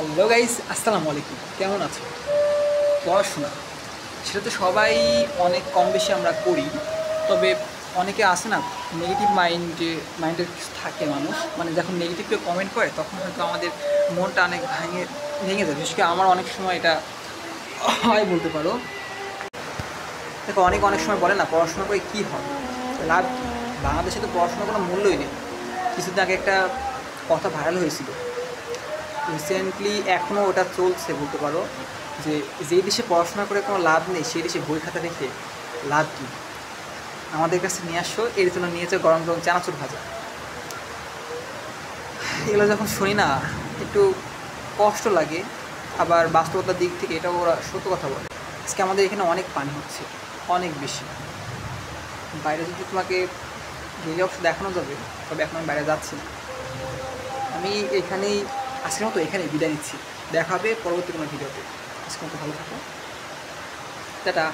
Hello guys, আসসালামু আলাইকুম। কেমন আছো? পড়াশোনা সেটা তো সবাই অনেক কম বেশি আমরা করি। তবে অনেকে আসে না, নেগেটিভ মাইন্ডের থাকে মানুষ, মানে যখন নেগেটিভ কেউ কমেন্ট করে তখন হয়তো আমাদের মনটা অনেক ভেঙে যায়। বিশেষ করে আমার অনেক সময় এটা হয় বলতে পারো। দেখো, অনেক অনেক সময় বলে না, পড়াশোনা করে কী হবে, লাভ কী? বাংলাদেশে তো পড়াশোনার কোনো মূল্যই নেই। কিছুদিন আগে একটা কথা ভাইরাল হয়েছিল, রিসেন্টলি এখনও ওটা চলছে বলতে পারো, যে যেই দেশে পড়াশোনা করে কোনো লাভ নেই সেই দেশে বই খাতা রেখে লাভ কী? আমাদের কাছে নিয়ে আসো, এর জন্য নিয়েছে গরম গরম চানাচুর ভাজা। এগুলো যখন শুনি না, একটু কষ্ট লাগে। আবার বাস্তবতার দিক থেকে এটা ওরা সত্য কথা বলে। আজকে আমাদের এখানে অনেক পানি হচ্ছে, অনেক বেশি। বাইরে যদি তোমাকে গেলে অবশ্য দেখানো যাবে, তবে এখন আমি বাইরে যাচ্ছি না। আমি এখানেই, আজকের মতো এখানেই বিদায় নিচ্ছি। দেখা হবে পরবর্তী কোনো ভিডিওতে। আজকের মতো ভালো থাকো, টাটা।